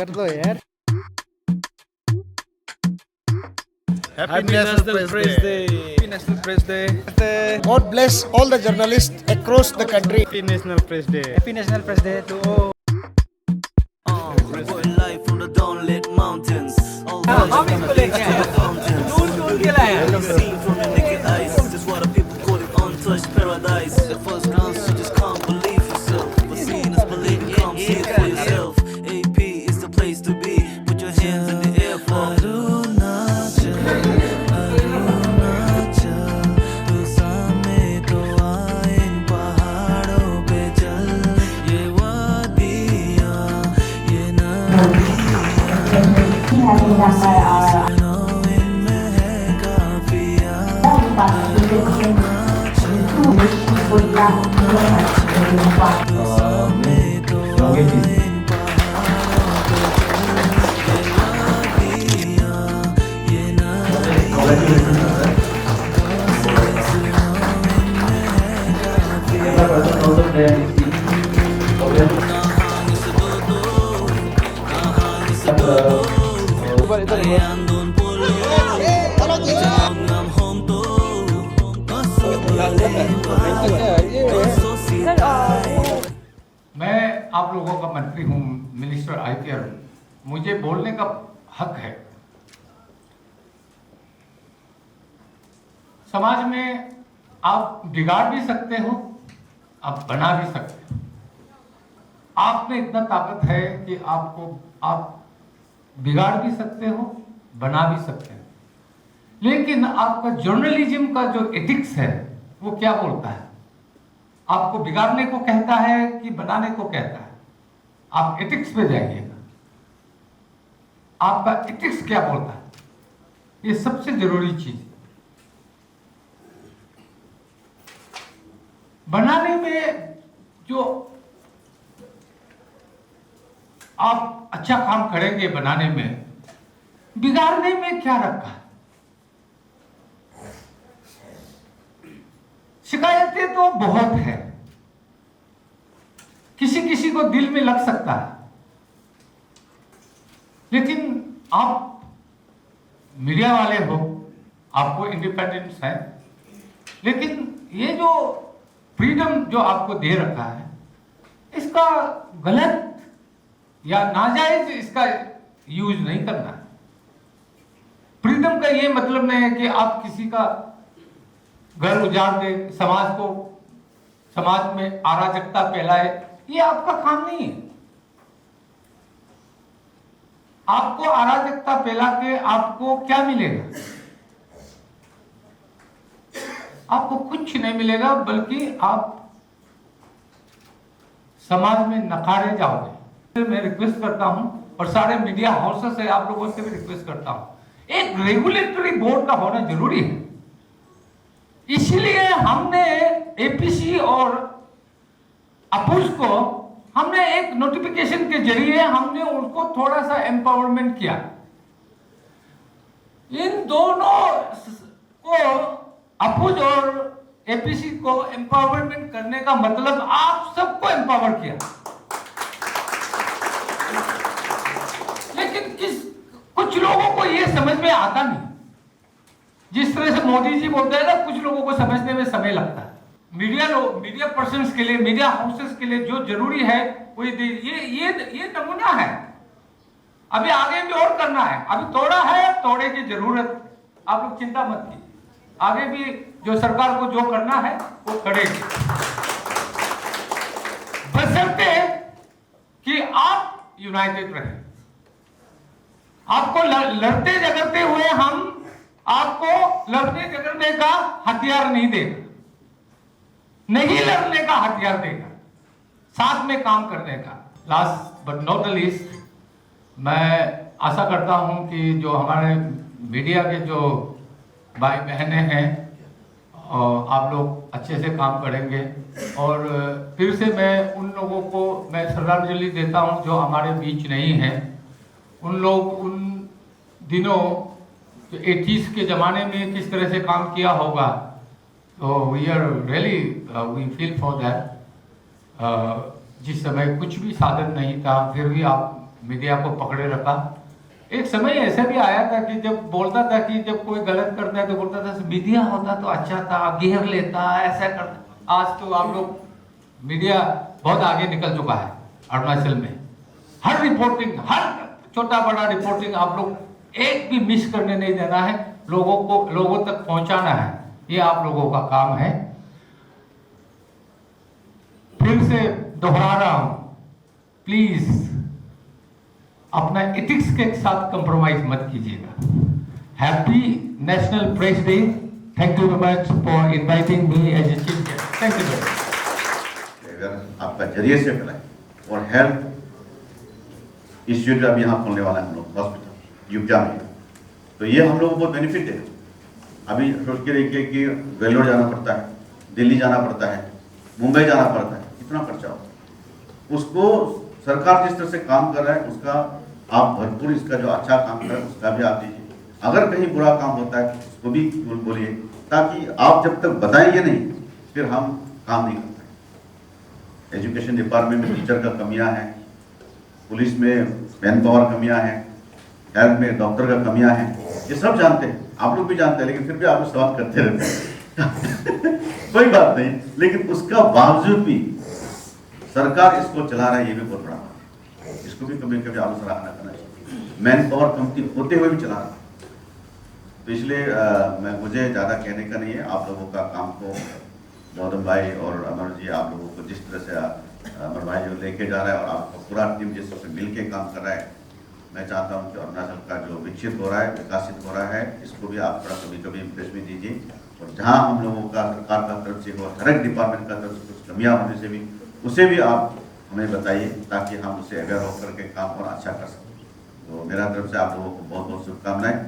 कर दो यार। Happy National Press Day. Happy National Press Day. God bless all the journalists across the country. Happy National Press Day. Happy National Press Day to all. Reporting live from the downlit mountains. All vibes from the beach to the fountains. Seen from the naked eyes. This what the people call it untouched paradise. At first glance, you just can't believe yourself. But seeing is believing, come see it for yourself. AP is the place to be. Put your hands in the air for Arunachal. Arunachal. Tu saamne to aa in pahadon pe chal. Ye wadiyan, ye andon polo. Ngam home to. मैं आप लोगों का मंत्री हूँ, minister IPR हूँ, मुझे बोलने का हक है। समाज में आप बिगाड़ भी सकते हो, आप बना भी सकते हो। आप में इतना ताकत है कि आप बिगाड़ भी सकते हो, बना भी सकते हो। लेकिन आपका जर्नलिज्म का जो एथिक्स है वो क्या बोलता है? आपको बिगाड़ने को कहता है कि बनाने को कहता है? आप एथिक्स पे जाइएगा, आपका एथिक्स क्या बोलता है? ये सबसे जरूरी चीज। बनाने में जो आप अच्छा काम करेंगे, बनाने में, बिगाड़ने में क्या रखा है? शिकायतें तो बहुत है, किसी किसी को दिल में लग सकता है, लेकिन आप मीडिया वाले हो, आपको इंडिपेंडेंस है, लेकिन ये जो फ्रीडम जो आपको दे रखा है, इसका गलत या नाजायज इसका यूज नहीं करना है। फ्रीडम का ये मतलब नहीं है कि आप किसी का घर उजाड़ दे, समाज में अराजकता फैलाए, ये आपका काम नहीं है। आपको अराजकता फैला के आपको क्या मिलेगा? आपको कुछ नहीं मिलेगा, बल्कि आप समाज में नकारे जाओगे। मैं रिक्वेस्ट करता हूं और सारे मीडिया हाउसेस से आप लोगों से भी रिक्वेस्ट करता हूं, एक रेगुलेटरी बोर्ड का होना जरूरी है। इसलिए हमने एपीसी और अपूज को हमने एक नोटिफिकेशन के जरिए हमने उनको थोड़ा सा एम्पावरमेंट किया। इन दोनों को, अपूज और एपीसी को एम्पावरमेंट करने का मतलब आप सबको एम्पावर किया। लेकिन कुछ लोगों को यह समझ में आता नहीं। जिस तरह से मोदी जी बोलते हैं ना, कुछ लोगों को समझने में समय लगता है। मीडिया पर्सन्स के लिए, मीडिया हाउसेस के लिए जो जरूरी है वो ये नमूना है। अभी आगे भी और करना है, अभी तोड़ा है, तोड़े की जरूरत, आप लोग चिंता मत कीजिए। आगे भी जो सरकार को जो करना है वो करेगी, बशर्ते कि आप यूनाइटेड रहें। आपको लड़ते झगड़ते हुए हम आपको लड़ने झगड़ने का हथियार नहीं देगा, नहीं लड़ने का हथियार देगा, साथ में काम करने का। Last but not the least, मैं आशा करता हूं कि जो हमारे मीडिया के जो भाई बहनें हैं, आप लोग अच्छे से काम करेंगे। और फिर से मैं उन लोगों को मैं श्रद्धांजलि देता हूं जो हमारे बीच नहीं हैं। उन दिनों जो 80s के ज़माने में किस तरह से काम किया होगा, तो we are really we feel for that. जिस समय कुछ भी साधन नहीं था, फिर भी आप मीडिया को पकड़े रखा। एक समय ऐसा भी आया था कि जब बोलता था कि जब कोई गलत करता है तो बोलता था मीडिया होता तो अच्छा था, घेर लेता, ऐसा करता। आज तो आप लोग मीडिया बहुत आगे निकल चुका है अरुणाचल में। हर रिपोर्टिंग, हर छोटा बड़ा रिपोर्टिंग आप लोग एक भी मिस करने नहीं देना है, लोगों तक पहुंचाना है, ये आप लोगों का काम है। फिर से दोहरा रहा हूं, प्लीज अपना एथिक्स के साथ कंप्रोमाइज मत कीजिएगा। Happy national press day. Thank you very much for inviting me as a chief guest. Thank you very much. अगर आपका जरिए से फैलाए और हेल्थ इंस्टीट्यूट अभी यहाँ खोलने वाला है हम लोग हॉस्पिटल यूपजा में, तो ये हम लोगों को बहुत बेनिफिट है। अभी सोच के देखिए कि वेल्लोर जाना पड़ता है, दिल्ली जाना पड़ता है, मुंबई जाना पड़ता है, कितना खर्चा हो। उसको सरकार जिस तरह से काम कर रहा है उसका आप भरपूर, इसका जो अच्छा काम कर रहा है उसका भी आप दीजिए। अगर कहीं बुरा काम होता है उसको भी बोलिए, ताकि आप जब तक बताएंगे नहीं फिर हम काम नहीं कर पाएंगे। एजुकेशन डिपार्टमेंट में टीचर का कमियां हैं, पुलिस में मैन पावर कमियां हैं, हेल्थ में डॉक्टर का कमियां हैं, ये सब जानते हैं, आप लोग भी जानते हैं, लेकिन फिर भी आप लोग सवाल करते रहते हैं। कोई बात नहीं, लेकिन उसका बावजूद भी सरकार इसको चला रहा है, ये भी बहुत बड़ा है। इसको भी कभी कभी आप सराहना करना चाहिए। मैन पावर कमती होते हुए भी चला रहा है। तो इसलिए मुझे ज़्यादा कहने का नहीं है। आप लोगों का काम को गौतम भाई और अमर जी, आप लोगों को जिस तरह से अमर भाई जो लेके जा रहा है और आपको पूरा टीम जिस तरह से मिल के काम कर रहा है, मैं चाहता हूँ कि अरुणाचल का जो विकसित हो रहा है, विकासित हो रहा है, इसको भी आप थोड़ा कभी कभी इंप्रेस भी दीजिए। और जहाँ हम लोगों का सरकार का तरफ से हो, हर एक डिपार्टमेंट का तरफ से कुछ कमियाँ होने से भी उसे भी आप हमें बताइए, ताकि हम उसे अवेयर होकर के काम और अच्छा कर सकें। तो मेरा तरफ से आप लोगों को बहुत बहुत शुभकामनाएं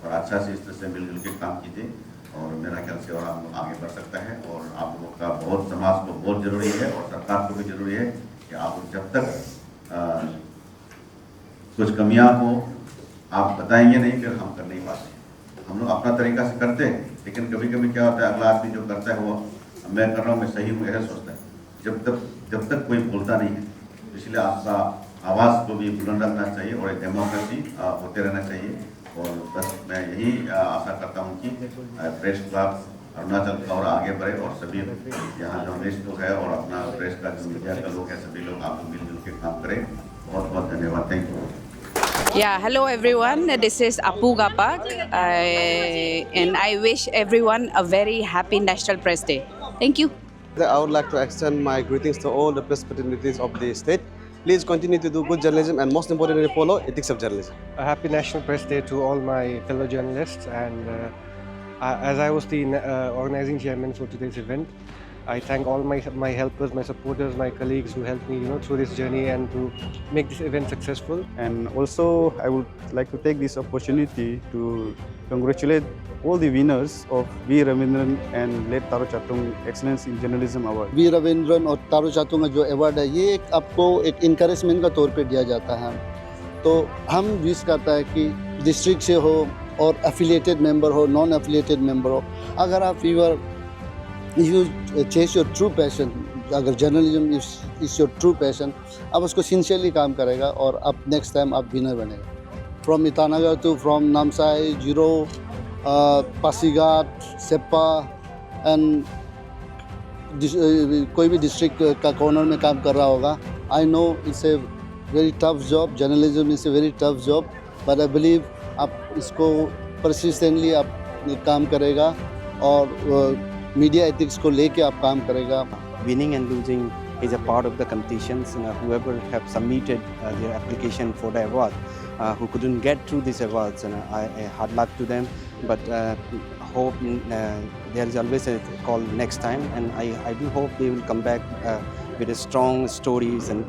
और अच्छा से इस तरह से मिलजुल के काम कीजिए और मेरा ख्याल से और हम लोग आगे बढ़ सकता है। और आप लोगों का बहुत समाज को बहुत जरूरी है और सरकार को भी जरूरी है कि आप जब तक कुछ कमियां हो आप बताएंगे नहीं, फिर हम कर नहीं पाते। हम लोग अपना तरीका से करते हैं, लेकिन कभी कभी क्या होता है, अगला आदमी जो करता है वो मैं कर रहा हूँ, मैं सही हूँ, ऐसा सोचता है। जब तक कोई बोलता नहीं है, इसलिए आपका आवाज़ को भी बुलंद रखना चाहिए और एक डेमोक्रेसी होते रहना चाहिए। और बस मैं यही आशा करता हूँ कि प्रेस क्लब अरुणाचल का और आगे बढ़े और सभी यहाँ जर्नलिस्ट लोग हैं और अपना प्रेस का जो मीडिया का लोग हैं, सभी लोग आप लोग मिलजुल के काम करें। बहुत बहुत धन्यवाद। Thank you. Yeah, hello everyone. This is Apu Gapak, and I wish everyone a very happy National Press Day. Thank you. I would like to extend my greetings to all the press fraternity of the state. Please continue to do good journalism and most importantly follow ethics of journalism. A happy National Press Day to all my fellow journalists, and as I was the organizing chairman for today's event, I thank all my helpers, my supporters, my colleagues who helped me, through this journey and to make this event successful. And also, I would like to take this opportunity to congratulate all the winners of V. Ravindran and Late Taro Chatung Excellence in Journalism Award. V Ravindran और तारो चातुंग का जो award है, ये आपको एक encouragement का तौर पे दिया जाता है। तो हम विश करता है कि डिस्ट्रिक्ट से हो और एफिलिएटेड मेंबर हो, नॉन एफिलिएटेड मेंबर हो, अगर आप you chase your true passion, अगर journalism is your true passion, आप उसको सिंसियरली काम करेगा और आप नेक्स्ट टाइम आप विनर बनेगा। From Itanagar to from Namsai, Ziro, Pasighat, Seppa and कोई भी डिस्ट्रिक्ट का कॉर्नर में काम कर रहा होगा। I know it's a very tough job, journalism is a very tough job, but I believe आप इसको परसिस्टेंटली आप काम करेगा और मीडिया एथिक्स को लेके आप काम करेगा। Winning and losing is a part of the competitions. Whoever have submitted their application for the award, who couldn't get through these awards, and I hard luck to them. But hope there is always a call next time, and I do hope they will come back with a strong stories and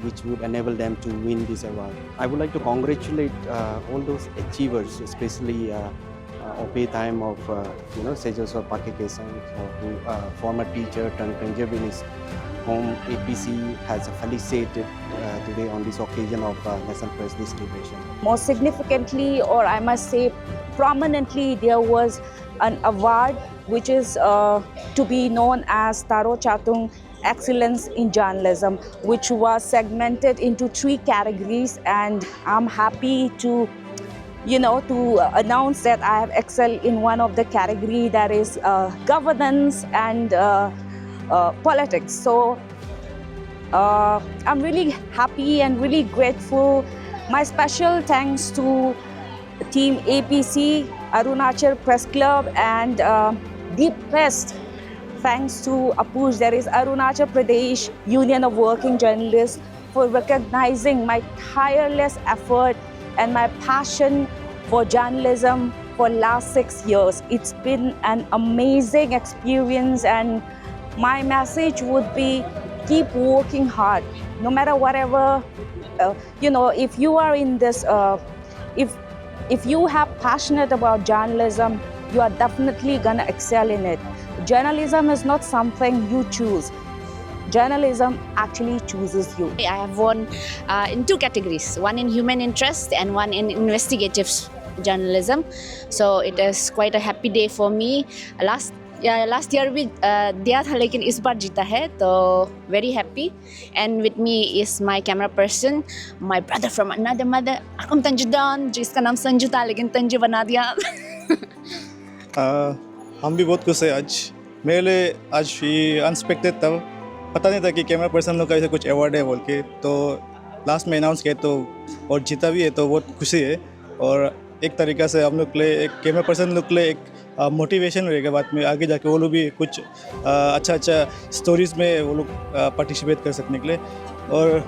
which would enable them to win this award. I would like to congratulate all those achievers, especially Opay Time of Sejaswar Pakekesang, who former teacher turned conservationist, whom APC has felicitated today on this occasion of National Press Day celebration. More significantly, or I must say prominently, there was an award which is to be known as Taro Chatung Excellence in Journalism, which was segmented into 3 categories, and I'm happy to announce that I have excelled in one of the category, that is governance and politics. So I'm really happy and really grateful. My special thanks to Team APC, Arunachal Press Club, and deepest thanks to APUJ, that is Arunachal Pradesh Union of Working Journalists, for recognizing my tireless effort and my passion for journalism for last 6 years. It's been an amazing experience, and my message would be keep working hard, no matter whatever. If you are in this, if you have passionate about journalism, you are definitely gonna excel in it. Journalism is not something you choose. Journalism actually chooses you. I have won in 2 categories, one in human interest and one in investigative journalism. So it is quite a happy day for me. Last year भी दिया था, लेकिन इस बार जीता है, तो very happy. And with me is my camera person, my brother from another mother, Akum Tanjudan, जिसका नाम संजू था लेकिन तंजू बना दिया. हम भी बहुत खुश हैं आज. मेरे लिए आज ये अनएक्सपेक्टेड था, पता नहीं था कि कैमरा पर्सन लोग का ऐसा कुछ अवार्ड है बोल के, तो लास्ट में अनाउंस किया तो और जीता भी है, तो बहुत खुशी है. और एक तरीक़ा से हम लोग के लिए, एक कैमरा पर्सन लोग के लिए एक मोटिवेशन रहेगा बाद में आगे जाके, वो लोग भी कुछ अच्छा स्टोरीज़ में वो लोग पार्टिसिपेट कर सकने के लिए. और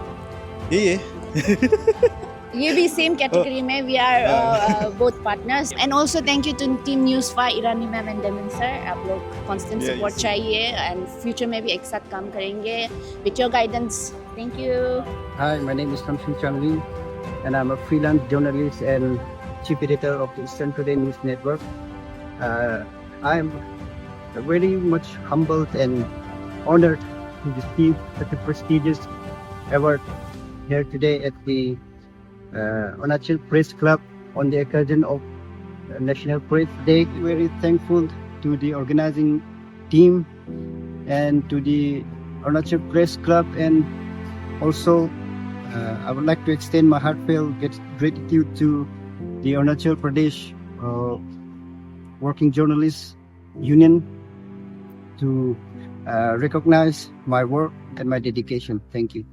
यही है. ये भी सेम कैटेगरी में we are both partners. And also thank you to Team News 5, Irani ma'am and Demin sir. आप लोग constant support चाहिए, and future में भी एक साथ काम करेंगे with your guidance. Thank you. Hi, my name is Shamsul Chamli, and I'm a freelance journalist and chief editor of the Eastern Today News Network. I am very much humbled and honored to receive such a prestigious award here today at the Arunachal Press Club on the occasion of National Press Day. Very thankful to the organizing team and to the Arunachal Press Club, and also I would like to extend my heartfelt gratitude to the Arunachal Pradesh Working Journalists Union to recognize my work and my dedication. Thank you.